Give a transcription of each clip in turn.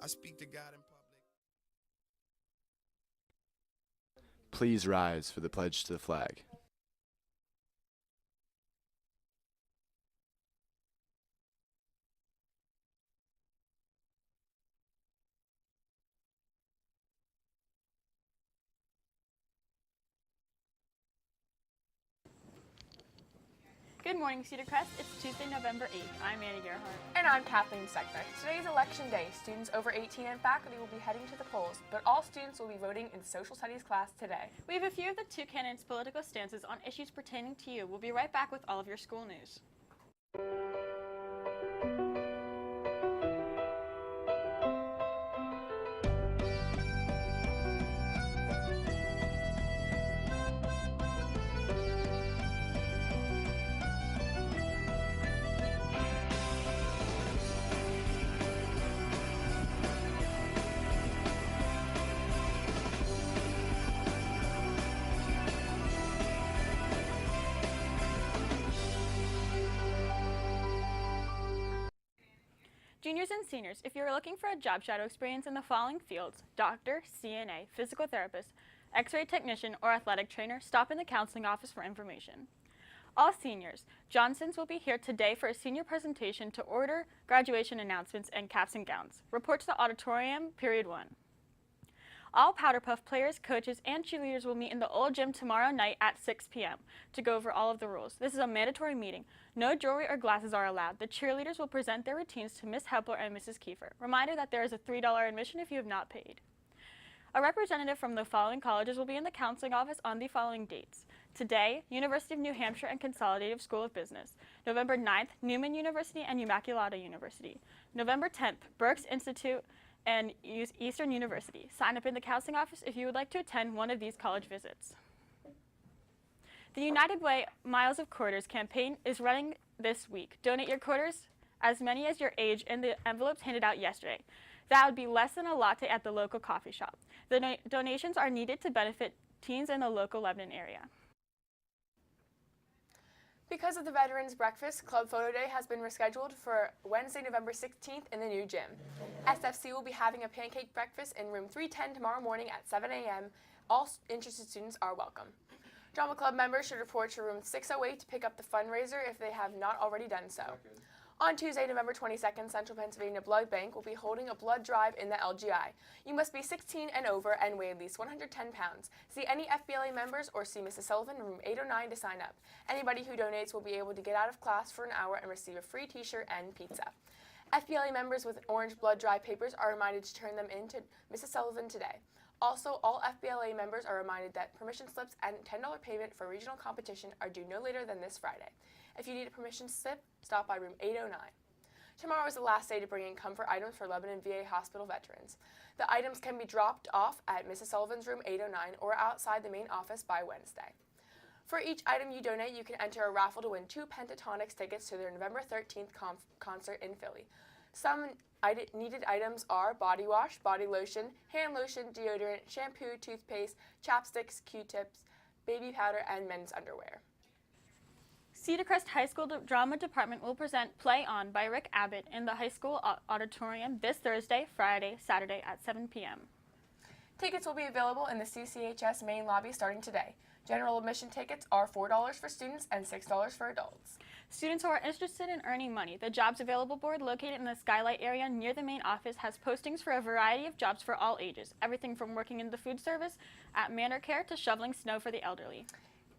I speak to God in public. Please rise for the pledge to the flag. Good morning, Cedar Crest. It's Tuesday, November 8th. I'm Annie Gerhardt. And I'm Kathleen Seckbeck. Today is Election Day. Students over 18 and faculty will be heading to the polls, but all students will be voting in social studies class today. We have a few of the two candidates' political stances on issues pertaining to you. We'll be right back with all of your school news. Juniors and seniors, if you're looking for a job shadow experience in the following fields, doctor, CNA, physical therapist, x-ray technician, or athletic trainer, stop in the counseling office for information. All seniors, Johnson's will be here today for a senior presentation to order graduation announcements and caps and gowns. Report to the auditorium, period 1. All Powder Puff players, coaches, and cheerleaders will meet in the old gym tomorrow night at 6 p.m. to go over all of the rules. This is a mandatory meeting. No jewelry or glasses are allowed. The cheerleaders will present their routines to Ms. Hepler and Mrs. Kiefer. Reminder that there is a $3 admission if you have not paid. A representative from the following colleges will be in the counseling office on the following dates. Today, University of New Hampshire and Consolidated School of Business. November 9th, Newman University and Immaculata University. November 10th, Berks Institute and Eastern University. Sign up in the counseling office if you would like to attend one of these college visits. The United Way Miles of Quarters campaign is running this week. Donate your quarters, as many as your age, in the envelopes handed out yesterday. That would be less than a latte at the local coffee shop. The donations are needed to benefit teens in the local Lebanon area. Because of the Veterans Breakfast, Club Photo Day has been rescheduled for Wednesday, November 16th in the new gym. SFC will be having a pancake breakfast in room 310 tomorrow morning at 7 a.m. All interested students are welcome. Drama Club members should report to room 608 to pick up the fundraiser if they have not already done so. On Tuesday, November 22nd, Central Pennsylvania Blood Bank will be holding a blood drive in the LGI. You must be 16 and over and weigh at least 110 pounds. See any FBLA members or see Mrs. Sullivan in room 809 to sign up. Anybody who donates will be able to get out of class for an hour and receive a free t-shirt and pizza. FBLA members with orange blood drive papers are reminded to turn them in to Mrs. Sullivan today. Also, all FBLA members are reminded that permission slips and $10 payment for regional competition are due no later than this Friday. If you need a permission slip, stop by room 809. Tomorrow is the last day to bring in comfort items for Lebanon VA hospital veterans. The items can be dropped off at Mrs. Sullivan's room 809 or outside the main office by Wednesday. For each item you donate, you can enter a raffle to win 2 Pentatonics tickets to their November 13th concert in Philly. Some needed items are body wash, body lotion, hand lotion, deodorant, shampoo, toothpaste, chapsticks, Q-tips, baby powder, and men's underwear. Cedar Crest High School Drama Department will present Play On by Rick Abbott in the high school auditorium this Thursday, Friday, Saturday at 7 p.m. Tickets will be available in the CCHS main lobby starting today. General admission tickets are $4 for students and $6 for adults. Students who are interested in earning money, the Jobs Available board located in the Skylight area near the main office has postings for a variety of jobs for all ages, everything from working in the food service at Manor Care to shoveling snow for the elderly.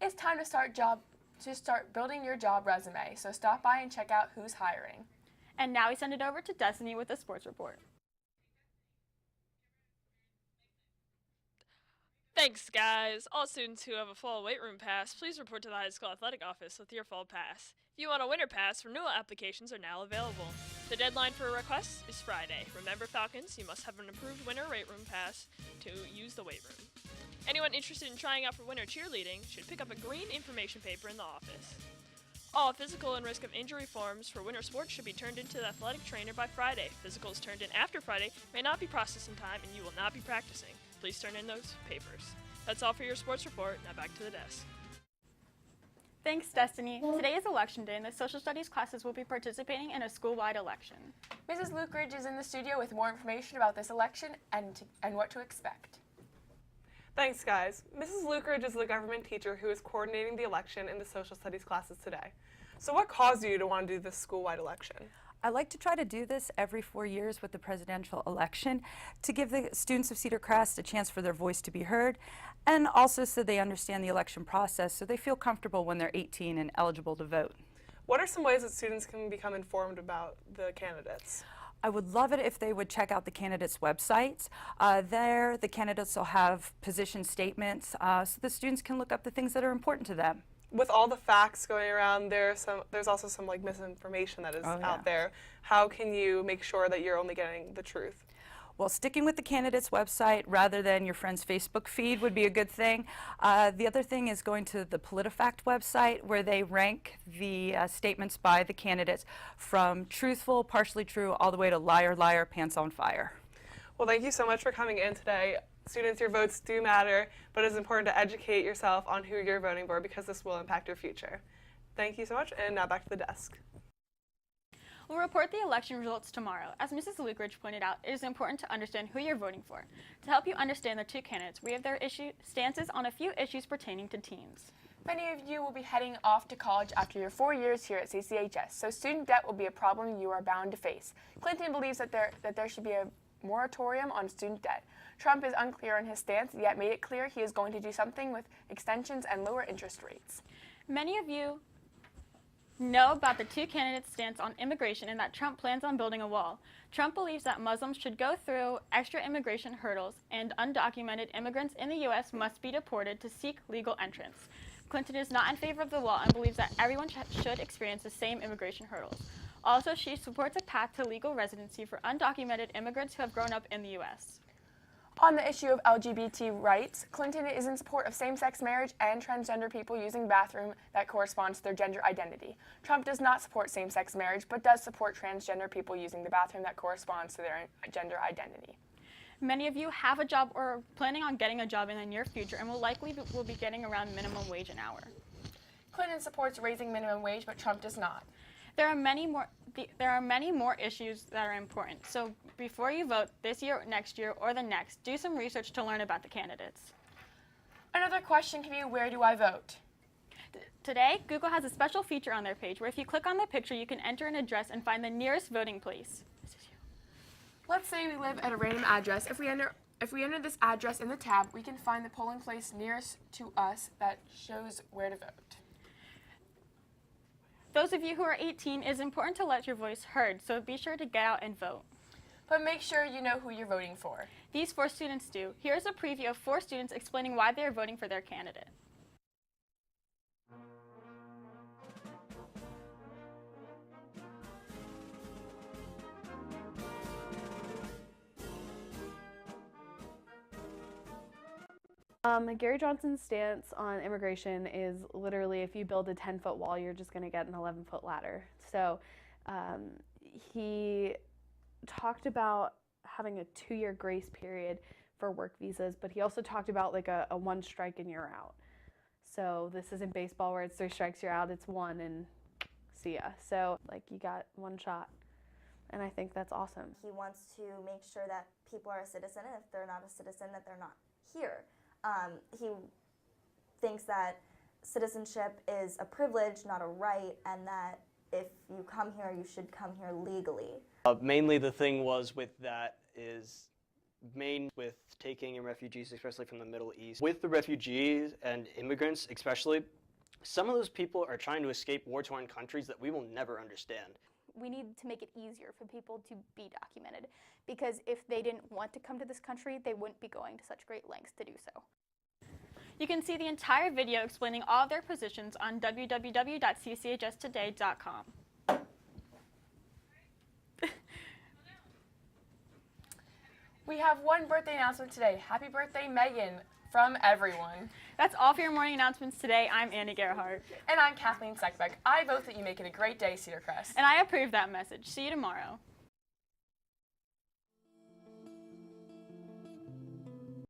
It's time to start building your job resume, so stop by and check out who's hiring. And now we send it over to Destiny with a sports report. Thanks, guys. All students who have a fall weight room pass, please report to the high school athletic office with your fall pass. If you want a winter pass, renewal applications are now available. The deadline for requests is Friday. Remember, Falcons, you must have an approved winter weight room pass to use the weight room. Anyone interested in trying out for winter cheerleading should pick up a green information paper in the office. All physical and risk of injury forms for winter sports should be turned into the athletic trainer by Friday. Physicals turned in after Friday may not be processed in time and you will not be practicing. Please turn in those papers. That's all for your sports report. Now back to the desk. Thanks, Destiny. Today is election day, and the social studies classes will be participating in a school-wide election. Mrs. Lukeridge is in the studio with more information about this election and what to expect. Thanks, guys. Mrs. Lukeridge is the government teacher who is coordinating the election in the social studies classes today. So what caused you to want to do this school-wide election? I like to try to do this every 4 years with the presidential election to give the students of Cedar Crest a chance for their voice to be heard, and also so they understand the election process so they feel comfortable when they're 18 and eligible to vote. What are some ways that students can become informed about the candidates? I would love it if they would check out the candidates' websites. There, the candidates will have position statements so the students can look up the things that are important to them. With all the facts going around, there's also some like misinformation that is out there. How can you make sure that you're only getting the truth? Well, sticking with the candidates' website rather than your friend's Facebook feed would be a good thing. The other thing is going to the PolitiFact website, where they rank the statements by the candidates from truthful, partially true, all the way to liar, liar, pants on fire. Well, thank you so much for coming in today. Students, your votes do matter, but it's important to educate yourself on who you're voting for because this will impact your future. Thank you so much, and now back to the desk. We'll report the election results tomorrow. As Mrs. Lukeridge pointed out, it is important to understand who you're voting for. To help you understand the two candidates, we have their stances on a few issues pertaining to teens. Many of you will be heading off to college after your 4 years here at CCHS, so student debt will be a problem you are bound to face. Clinton believes that there should be a moratorium on student debt. Trump is unclear on his stance, yet made it clear he is going to do something with extensions and lower interest rates. Many of you know about the two candidates' stance on immigration and that Trump plans on building a wall. Trump believes that Muslims should go through extra immigration hurdles and undocumented immigrants in the U.S. must be deported to seek legal entrance. Clinton is not in favor of the wall and believes that everyone should experience the same immigration hurdles. Also, she supports a path to legal residency for undocumented immigrants who have grown up in the U.S. On the issue of LGBT rights, Clinton is in support of same-sex marriage and transgender people using the bathroom that corresponds to their gender identity. Trump does not support same-sex marriage, but does support transgender people using the bathroom that corresponds to their gender identity. Many of you have a job or are planning on getting a job in the near future and will be getting around minimum wage an hour. Clinton supports raising minimum wage, but Trump does not. There are many more issues that are important. So before you vote this year, next year, or the next, do some research to learn about the candidates. Another question can be, where do I vote? Today, Google has a special feature on their page where if you click on the picture, you can enter an address and find the nearest voting place. Let's say we live at a random address. If we enter this address in the tab, we can find the polling place nearest to us that shows where to vote. Those of you who are 18, it is important to let your voice heard, so be sure to get out and vote. But make sure you know who you're voting for. These 4 students do. Here's a preview of 4 students explaining why they are voting for their candidate. Gary Johnson's stance on immigration is literally if you build a 10-foot wall, you're just going to get an 11-foot ladder. So he talked about having a 2-year grace period for work visas, but he also talked about like a 1 strike and you're out. So this isn't baseball where it's 3 strikes, you're out, it's 1 and see ya. So like you got 1 shot, and I think that's awesome. He wants to make sure that people are a citizen, and if they're not a citizen, that they're not here. He thinks that citizenship is a privilege, not a right, and that if you come here, you should come here legally. Mainly the thing was with that is with taking in refugees, especially from the Middle East. With the refugees and immigrants especially, some of those people are trying to escape war-torn countries that we will never understand. We need to make it easier for people to be documented, because if they didn't want to come to this country, they wouldn't be going to such great lengths to do so. You can see the entire video explaining all of their positions on www.cchstoday.com. We have one birthday announcement today. Happy birthday, Megan, from everyone. That's all for your morning announcements today. I'm Annie Gerhardt. And I'm Kathleen Seckbeck. I vote that you make it a great day, Cedar Crest. And I approve that message. See you tomorrow.